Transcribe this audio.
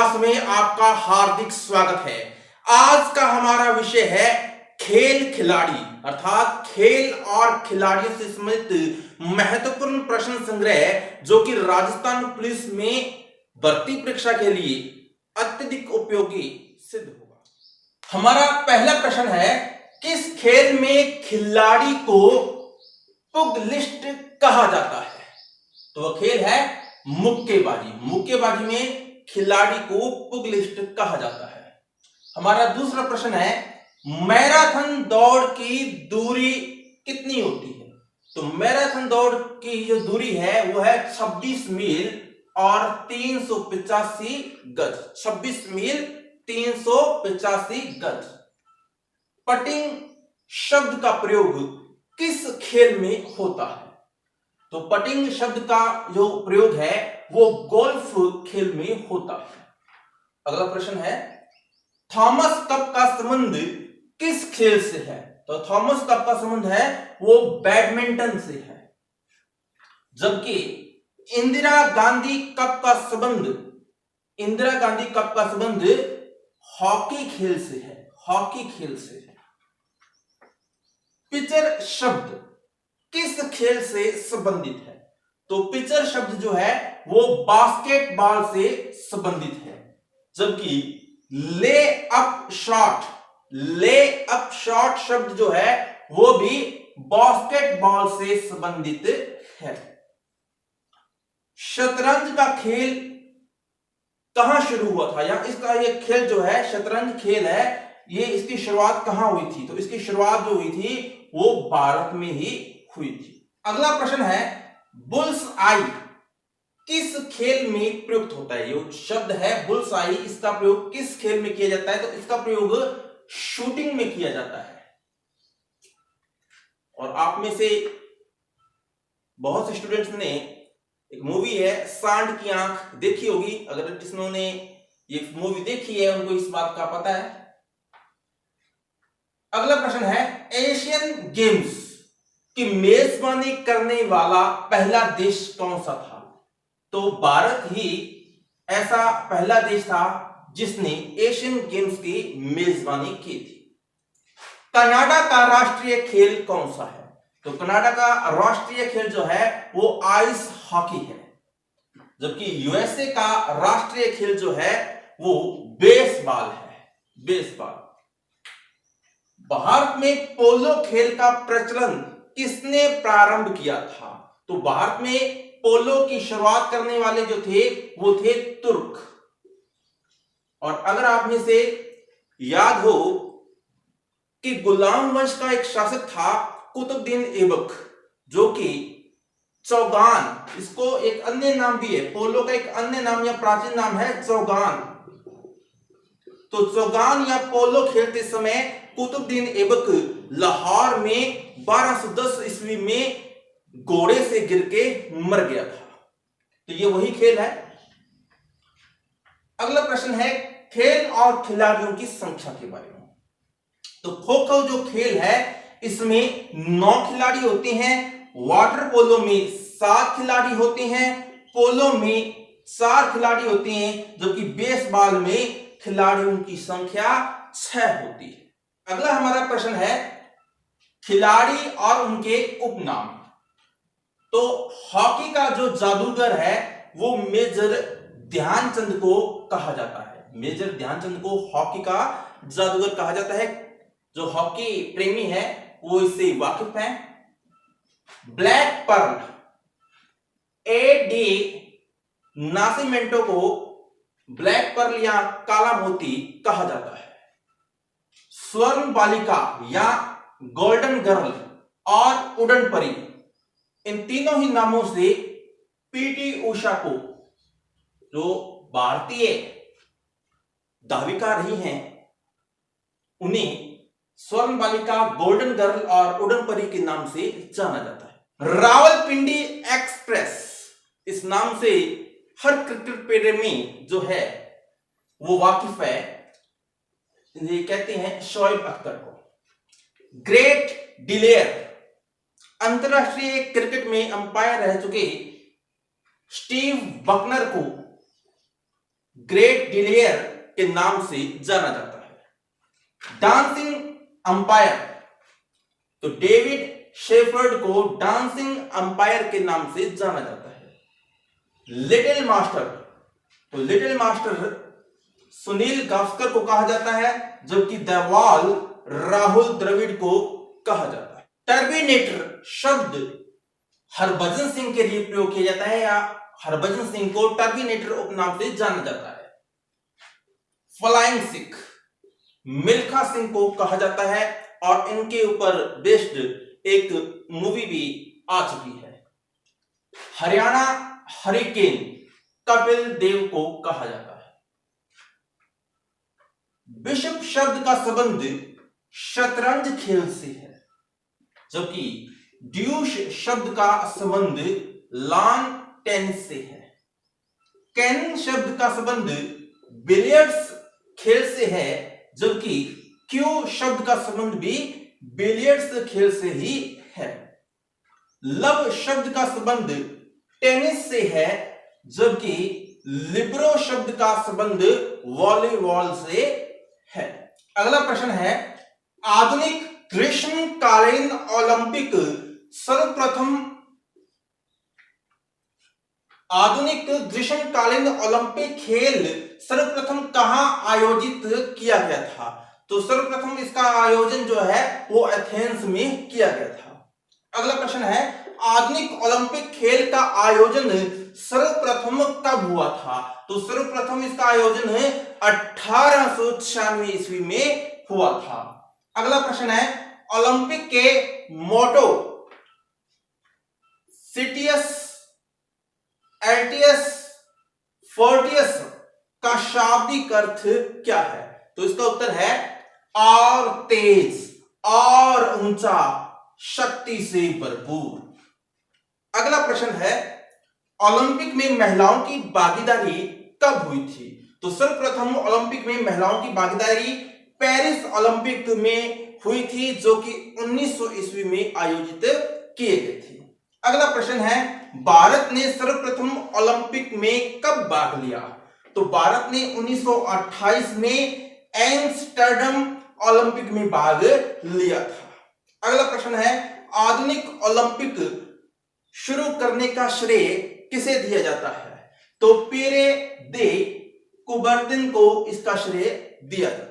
Class में आपका हार्दिक स्वागत है। आज का हमारा विषय है खेल खिलाड़ी, अर्थात खेल और खिलाड़ियों से संबंधित महत्वपूर्ण प्रश्न संग्रह जो कि राजस्थान पुलिस में भर्ती परीक्षा के लिए अत्यधिक उपयोगी सिद्ध होगा। हमारा पहला प्रश्न है, किस खेल में खिलाड़ी को पुगलिस्ट कहा जाता है? तो वह खेल है मुक्केबाजी। मुक्केबाजी में खिलाड़ी को पुगलिस्ट कहा जाता है। हमारा दूसरा प्रश्न है, मैराथन दौड़ की दूरी कितनी होती है? तो मैराथन दौड़ की जो दूरी है वो है 26 मील और 385 गज। 26 मील 385 गज। पटिंग शब्द का प्रयोग किस खेल में होता है? तो पटिंग शब्द का जो प्रयोग है वो गोल्फ खेल में होता है। अगला प्रश्न है, थॉमस कप का संबंध किस खेल से है? तो थॉमस कप का संबंध है वो बैडमिंटन से है। जबकि इंदिरा गांधी कप का संबंध हॉकी खेल से है। हॉकी खेल से है। पिचर शब्द किस खेल से संबंधित है? तो पिचर शब्द जो है वो बास्केटबॉल से संबंधित है। जबकि ले अप शॉट शब्द जो है वो भी बास्केटबॉल से संबंधित है। शतरंज का खेल कहां शुरू हुआ था? या इसका ये खेल जो है, शतरंज खेल है, ये इसकी शुरुआत कहां हुई थी? तो इसकी शुरुआत जो हुई थी वो भारत में ही हुई थी। अगला प्रश्न है, बुल्स आई किस खेल में प्रयुक्त होता है? ये शब्द है बुल्स आई, इसका प्रयोग किस खेल में किया जाता है? तो इसका प्रयोग शूटिंग में किया जाता है। और आप में से बहुत से स्टूडेंट्स ने एक मूवी है सांड की आंख देखी होगी। अगर जिन्होंने ये मूवी देखी है उनको इस बात का पता है। अगला प्रश्न है, एशियन गेम्स की मेजबानी करने वाला पहला देश कौन सा था? तो भारत ही ऐसा पहला देश था जिसने एशियन गेम्स की मेजबानी की थी। कनाडा का राष्ट्रीय खेल कौन सा है? तो कनाडा का राष्ट्रीय खेल जो है वो आइस हॉकी है। जबकि यूएसए का राष्ट्रीय खेल जो है वो बेसबॉल है। बेसबॉल। भारत में पोलो खेल का प्रचलन किसने प्रारंभ किया था? तो भारत में पोलो की शुरुआत करने वाले जो थे वो थे तुर्क। और अगर आप में से याद हो कि गुलाम वंश का एक शासक था कुतुबुद्दीन ऐबक, जो कि चौगान, इसको एक अन्य नाम भी है, पोलो का एक अन्य नाम या प्राचीन नाम है चौगान। तो चौगान या पोलो खेलते समय कुतुबुद्दीन ऐबक लाहौर में 1210 ईस्वी में घोड़े से गिर के मर गया था। तो ये वही खेल है। अगला प्रश्न है, खेल और खिलाड़ियों की संख्या के बारे में। तो खो खो जो खेल है इसमें 9 खिलाड़ी होते हैं। वाटर पोलो में 7 खिलाड़ी होते हैं। पोलो में 4 खिलाड़ी होते हैं। जबकि बेसबॉल में खिलाड़ियों की संख्या 6 होती है। अगला हमारा प्रश्न है, खिलाड़ी और उनके उपनाम। तो हॉकी का जो जादूगर है वो मेजर ध्यानचंद को कहा जाता है। मेजर ध्यानचंद को हॉकी का जादूगर कहा जाता है। जो हॉकी प्रेमी है वो इससे वाकिफ है। Black Pearl A D. नासिमेंटो को ब्लैक पर्ल या काला मोती कहा जाता है। स्वर्ण बालिका या गोल्डन गर्ल और उड़न परी, इन तीनों ही नामों से पीटी उषा को, जो भारतीय धाविका रही हैं, उन्हें स्वर्ण बालिका, गोल्डन गर्ल और उड़न परी के नाम से जाना जाता है। रावलपिंडी एक्सप्रेस, इस नाम से हर क्रिकेट प्रेमी जो है वो वाकिफ है। ये कहते हैं शोएब अख्तर को। ग्रेट डिलेयर, अंतरराष्ट्रीय क्रिकेट में अंपायर रह चुके स्टीव बकनर को ग्रेट डिलेयर के नाम से जाना जाता है। डांसिंग अंपायर, तो डेविड शेफर्ड को डांसिंग अंपायर के नाम से जाना जाता है। लिटिल मास्टर, तो लिटिल मास्टर सुनील गावस्कर को कहा जाता है, जबकि द वॉल राहुल द्रविड़ को कहा जाता है। टर्मिनेटर शब्द हरभजन सिंह के लिए प्रयोग किया जाता है, या हरभजन सिंह को टर्मिनेटर उपनाम से जाना जाता है। फ्लाइंग सिख मिल्खा सिंह को कहा जाता है, और इनके ऊपर बेस्ड एक मूवी भी आ चुकी है। हरियाणा हरिकेन कपिल देव को कहा जाता है। बिशप शब्द का संबंध शतरंज खेल से है, जबकि ड्यूश शब्द का संबंध लॉन टेनिस से है। कैन शब्द का संबंध बिलियर्ड्स खेल से है, जबकि क्यू शब्द का संबंध भी बिलियर्ड्स खेल से ही है। लव शब्द का संबंध टेनिस से है, जबकि लिब्रो शब्द का संबंध वॉलीबॉल से है। अगला प्रश्न है, आधुनिक ग्रीष्मकालीन ओलंपिक सर्वप्रथम आधुनिक ग्रीष्मकालीन ओलंपिक खेल सर्वप्रथम कहां आयोजित किया गया था? तो सर्वप्रथम इसका आयोजन जो है वो एथेंस में किया गया था। अगला प्रश्न है, आधुनिक ओलंपिक खेल का आयोजन सर्वप्रथम कब हुआ था? तो सर्वप्रथम इसका आयोजन 1896 ईस्वी में हुआ था। अगला प्रश्न है, ओलंपिक के मोटो सिटियस एल्टियस फोर्टियस का शाब्दिक अर्थ क्या है? तो इसका उत्तर है और तेज, और ऊंचा, शक्ति से भरपूर। अगला प्रश्न है, ओलंपिक में महिलाओं की भागीदारी कब हुई थी? तो सर्वप्रथम ओलंपिक में महिलाओं की भागीदारी पेरिस ओलंपिक में हुई थी, जो कि 1900 ईस्वी में आयोजित किए गए थे। अगला प्रश्न है, भारत ने सर्वप्रथम ओलंपिक में कब भाग लिया? तो भारत ने 1928 में एम्स्टर्डम ओलंपिक में भाग लिया था। अगला प्रश्न है, आधुनिक ओलंपिक शुरू करने का श्रेय किसे दिया जाता है? तो पीरे दे कुबर्तिन को इसका श्रेय दिया जाता है।